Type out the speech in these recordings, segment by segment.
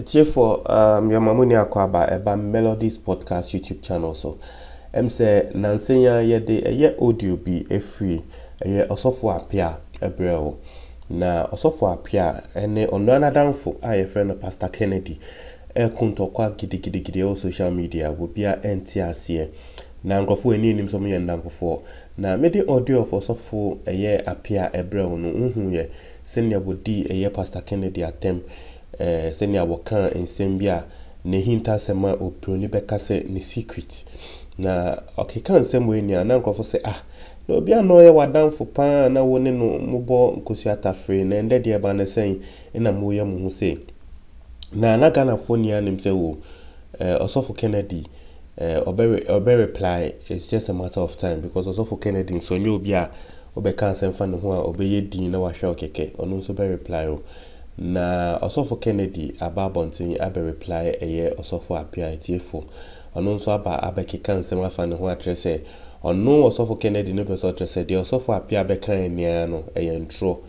for your mamuni akwaba eba Melodies Podcast YouTube channel so. Say nansenya ye audio bi free ye osofo apia ebreo. Na osofo apia ene ono anadanfo a friend Pastor Kennedy kuntokwa gidi o social media wo bia enti ase. Na nkrofo eni nim so me ndankofo. Na mede audio of osofo ye apia ebreo no unhu ye senya bodi ye Pastor Kennedy atem senia wokan ensembia ne hinta sema oproni beka se ne secret na okeka nsemo eni ana nkofo se na obi ano ye wadanfo pa na woni no mubo nkosi atafre na ende de ba na sen ina moye mu hu se na Ghana phone ya nim se wo Osofo Kennedy obe reply. It's just a matter of time because Osofo Kennedy so nyo obi a obeka nsem fa ne ho a obeye din na wahwe okeke onu so be reply o. Na Osofo Kennedy ababontin abe reply Osofo apia etiefo onu nso abekeka nsem afa ne ho atrese onu Osofo Kennedy no person atrese de Osofo apia beka enia no ntro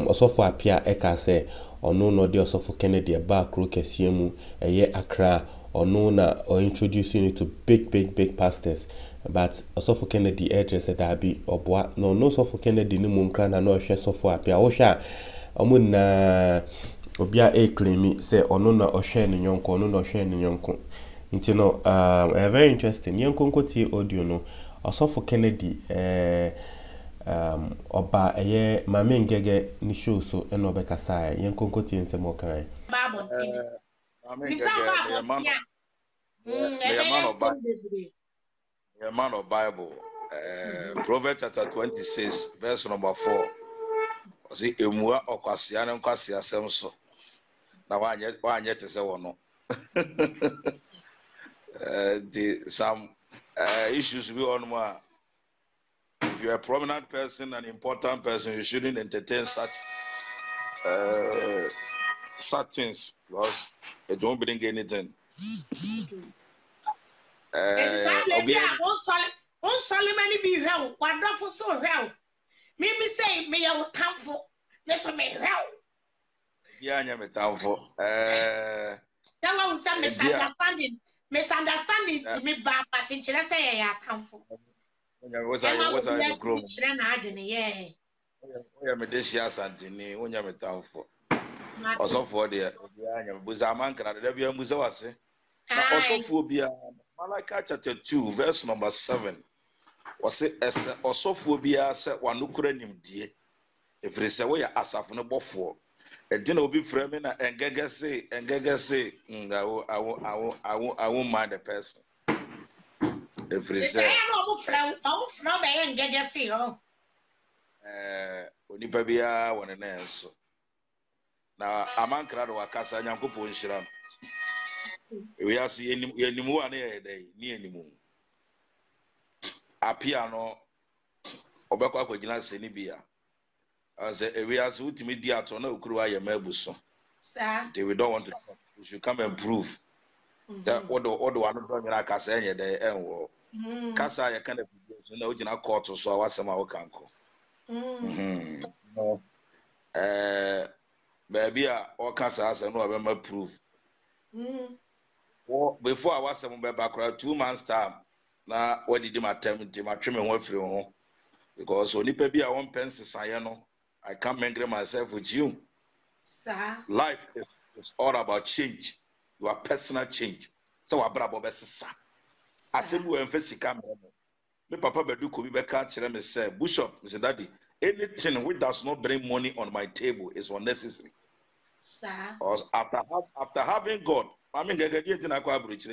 Osofo apia eka se onu no de Osofo Kennedy ba kro kese mu Accra onu na introducing it to big pastors but Osofo Kennedy address that be oboa no Osofo Kennedy no mu nkra na no hwe Osofo apia wo hwa omuna obia claim say ono na ohwe ne nyonko ono na ohwe ne nyonko nti no very interesting yenko nkoti audio no Osofo Kennedy oba mame ngege ni show so eno obekasa yenko nkoti nsemo kan mame ngege the man of Bible Proverbs chapter 26 verse number 4. See, emua okwasia na nkwasia asem so na wanye te se wono some issues we on more. If you're a prominent person, an important person, you shouldn't entertain such things because it won't bring anything. Mimi say me ya utamfo meso me hell. Yeah, nya me tamfo. That one say misunderstanding to me ba but in chira say ya tamfo. Onya was I grow. Chira na adwene ye. Onya me de shia santini, onya me tamfo. Osofo de obiya nya buza mankra de bia muza wase. Na osofo bia Malachi chapter 2 verse number 7. Was it as Osophobia said one Ukrainian dear? If they say we are asaf no bofo, a dinner will be framing and gaga say, I won't mind the person. If they say, Unipabia one an answer. Now, a man crowd or a casa and Yanko Shiram. We are seeing any more day near any moon. A piano obekwa kwagina seni bia as we as ultimate ato na okuru aye mabuso sir we don't want to you should come and prove that odo anu do nyina kasa enye de enwo kasa ye kana so na ogina court so awasema wo kanko no baby a o kasa asa no abema prove before awasema be bakra 2 months time na what did my attempt to my trimming one free home because only baby I want penses I know I can't mingle myself with you. Sir. Life is all about change. Your personal change. So I brought Bobessa. I said we emphasis come. Me papa bedu could be back me say Bishop, Mr. Daddy, anything which does not bring money on my table is unnecessary. Sir. Because after having God, I mean get in a bridge.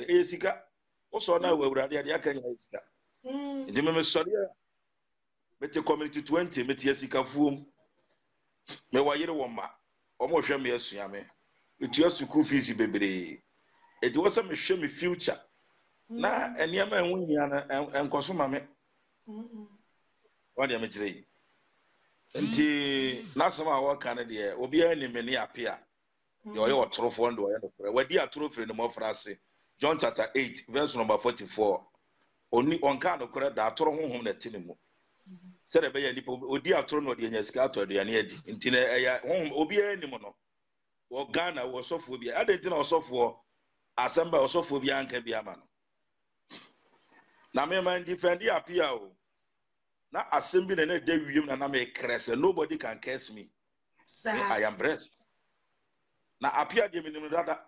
Also now we were there can iska. Nti me sorry bete community 20 mete yasika fuom me wayere woma omo hwe me asua me etua school fees bebre eti wo se me hwe me future na eniama enwunya na enkoso ma me wadi me kire nti nasema wa kan de obi ani me ne apia yo ye otorofo ndo ye no wadi atorofre ne mo frase John chapter 8 verse number 44 oni onka no kore da atoro honhom na tinemu sere be ya nipa odi atoro no de nya sika atoro de ane adi ntine eya honhom obi anim no wɔ Ghana wɔ sɔfoɔ bi ade nti na ɔsɔfoɔ asɛm ba ɔsɔfoɔ bi anka bi ama no na me man defend apia o na asɛm bi na de wiem na me krese nobody can curse me I am blessed na apia de me nim dada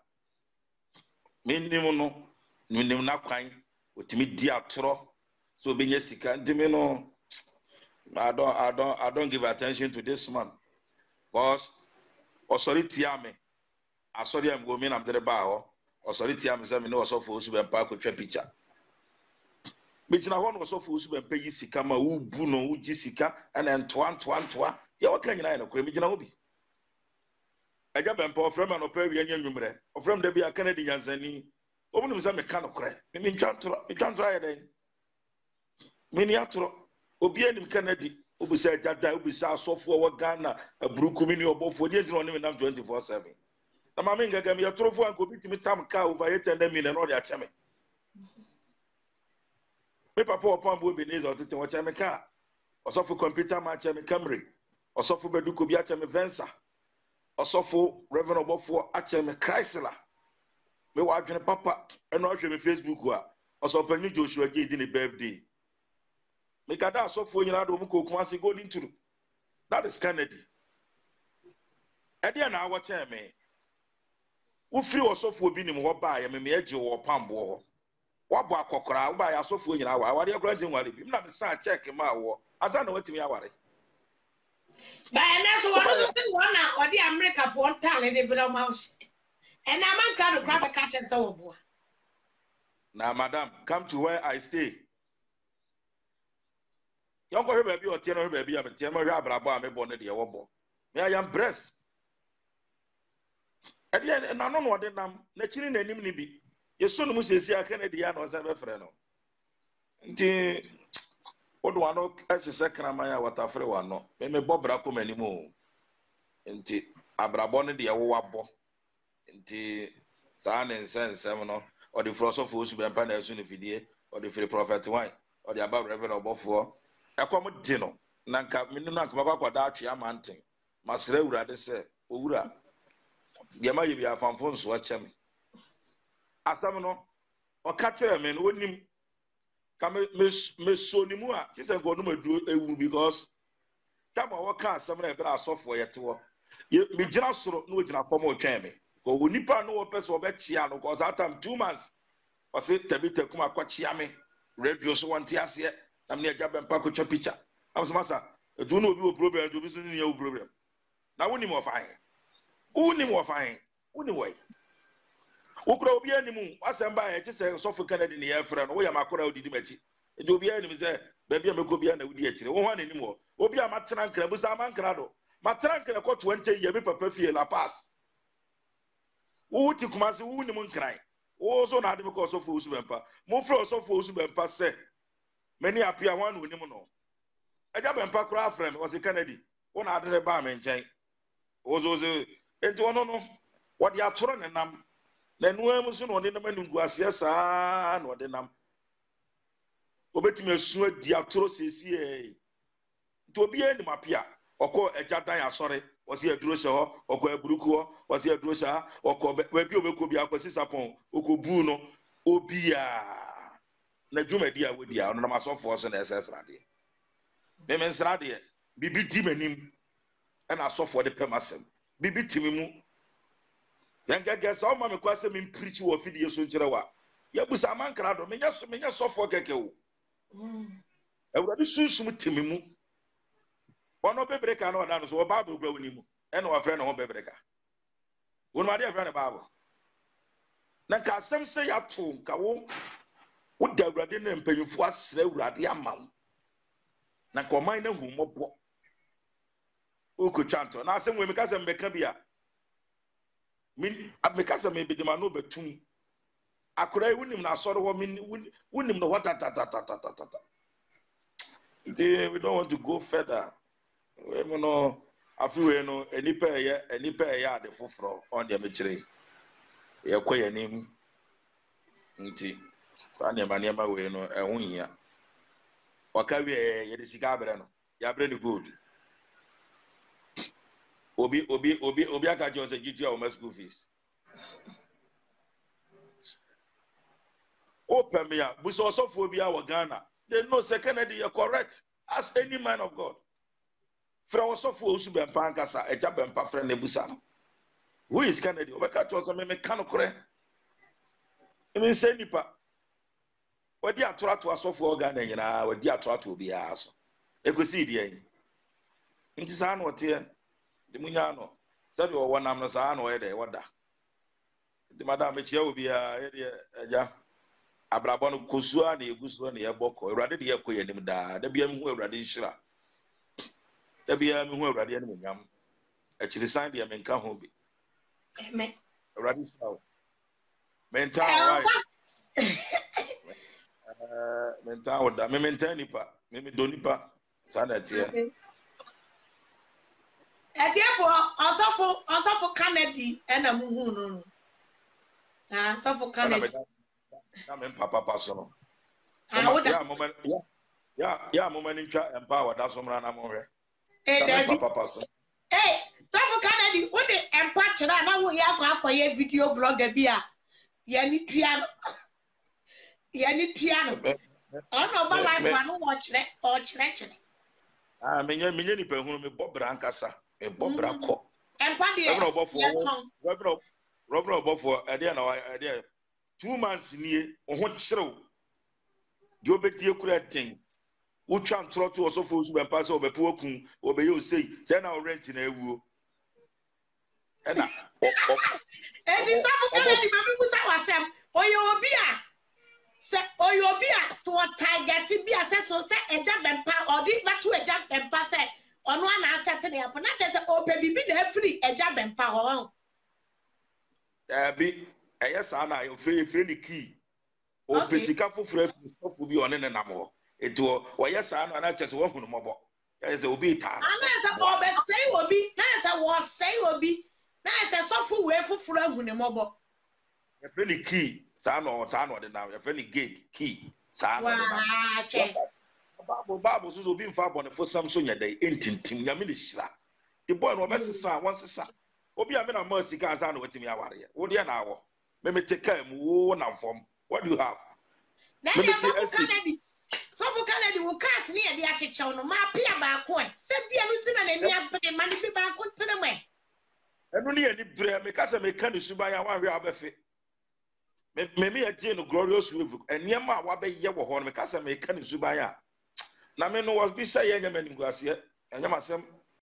me nim no nim na kwan otimi di atoro so be sika ndimi no I don't give attention to this man because authority ame asori am go me na mdere ba ho authority am say me no osofo osu be mpa akotwa picture me gina ho no osofo osu be mpa yi sika ma wo bu no wo gi sika na ntoa ye waka nyina no kure me gina ho bi aja be mpa ofrem no pa wi anya nwumre ofrem da bi aka di nyansani obunum say me ka no kure me ntwantro ya den me ni atro obi anim Canada obisa jada obisa asofo wa Ghana abruku mi ni obofo die jino ne nam 24/7 na mama ngaga me yatrofo anko bitimi tam ka over 800 million no de acheme me papa opambo Ebenezer otete wo cheme ka osofo computer ma cheme Camry osofo beduko bi acheme Venza osofo Reverend obofo acheme Chrysler me wa adwene papa eno ahwe me Facebook a osofo ni Joshua Gidi ni birthday me kada asofo nyina do mu kokumase golden turu that is Kennedy ede na awoche me wo free osofo obi nim ho ba ya me eje wo pambo ho wabo akokora wo ba ya asofo nyina wa awade akora ntin wale bi na me sa check ma wo aza na watimi aware ba na so wo so se wo na odi America fo ntale de bra ma and na man crowd grab a catch and so bo na madam come to where I stay yonko hwe baby otie no hwe baby am tie ma hwe abrabo a me bo ne de wo bo me I am blessed ade na no de nam na chiri na anim ni bi yeso no mu sesi aka na de ya na osa be frɛ no nti odo ano asese krama ya watafre wa no me bobra ko mani mu nti abrabo ne de wo wabo nti saa ne nsensem no odi philosophy osu be mpa na asu ne fidie odi free prophet wan odi aba reverend obofo ekom di no na nka minu na nka makwada atwe amanten masra urade se owura yema yebi afamfo nso achem asam no o ka kire me no onim ka me so ni mu a ti se go no madu ewu because tama wo ka asam na e bra asofo yetewo me gira soro no gira fam o twen me ko wonipa no wo pese obechia no cause atam 2 months o se tabita kuma kwachia me radio so wonte ase na me agya bempa ko twa picture am so masa edu no obi wo problem edu bi so ni ya problem na woni mo fa he woni mo fa he woni wo wokura obi animu asem ba e kise sofo Canada ne ya fra no wo ya makora odidi machi edu obi anim se ba bia meko bia na wudi akire wo ho anim wo obi a matena nkra bu sa mankra do matena nkra ko 20 ye bi papa fie la pass wo ti kuma se wo ni mu nkran wo so na ade ko sofo usu bempa mo fra sofo usu bempa se many apia one onim no eja bempa kura afrem o se Canada wo na ade ba me nchen ozoze enti ono no wo de atoro ne nam na nuam so no de nam anungu ase saa no de nam obetime asu adi atoro sesi e to obi ani mapia okọ eja dan asore wo se aduro se ho okọ aburuku ho wo se aduro sa okọ ba bi obekọ bi akwasi sapon okọ bu no obi a na dwumadi a wodi a ono na masofo so na esesra de me nsra de bibi di manim na asofo de pemasem bibi timi mu yanga so ma me kwase me preach wo fidie so nkire wa ya busa mankra do menya sofo keke wo ewurade sunsum timi mu ono bebreka na oda no so bible gwa woni mu ena wa frɛ no ho bebreka wonu ade frɛ no bible na ka asɛm sɛ ya to nka wo da awurade na mpanyimfo asrɛ awurade ama na ka ɔman na hu mmɔbɔ okotwanto na asɛm we me ka sɛ mbeka bia me ka sɛ me bidima no betum akora wunim na asɔre ho wunim no what ta we don't want to go further we no afiwe no enipa eye ade foforo on de mechire ye koyanim nti sa ne ma we no ehun hia waka we ye de sika abre no ya abre ni gold Obi aka Johnson GT or my school fees. Open me up. We also phobia or Ghana. They know second you're correct. As any man of God. Fra also for Usuba Pankasa, a jab and friend Nebusano. Who is Kennedy? Obeka to us a mechanical. I mean, say nipa. What dear try to us for Ghana, you know, what dear try to be asked. A good see the it is an what here. The Munyano. Study or one amnasan or what da. The Madame Michel will be a Abrabano Kusua, the Gusua, the Boko, rather the Equa, the BM who already shra. The BM who already yam. Actually signed the American hobby. Radical. Mental right. Mental with that. Mentanipa. Mimi donipa. Sanatia. Also for Kennedy and a muhu. So for Kennedy. I'm in Papa Passono. Yeah, moment in chat and power. That's what I'm on. Hey, Papa Passono. Hey, so for Kennedy, what the empathy now we have for a video blogger beer. Yanni piano. Oh no, but life one watch that or church. Ah, many people who me Bob Brancasa, a Bob Branco. And Paddy, Robert for idea 2 months near on what show. You bet you could thing. Who try to also for you and pass over poor coon, or be you say, send our rent in a woo. And it's Kennedy, was our or your beer. Or your beer, so what tiger to be assessed, so set a jump and pass, or did not to a jump and pass it on one answer today. For not just oh, baby, be free a jump and power. Be a yes, Anna, your free key. Or Pesica for free, for be on an animal. It will, or yes, Anna, just one mobile. As it will be time. Unless a say will be, nice, I was say will be, nice, a soft way for friend with a mobile. A friendly key, son or the now, a friendly gate key, son. Bible will be far on for some soon day, intin, Yamilisha. The boy no best son, once a son. Obi a man mercy cars on with me. What dear now? Let me take care of one form. What do you have? So for Kennedy will cast near the Achichon, my peer back one. Send me a lieutenant and the money be back to the way. And only any prayer because I may can subaya one real buffet. Maybe a Jane glorious with and Yama Wabe Yawahorn because I may can subaya. Now, men was be saying, young men in Garcia, and Yamasam.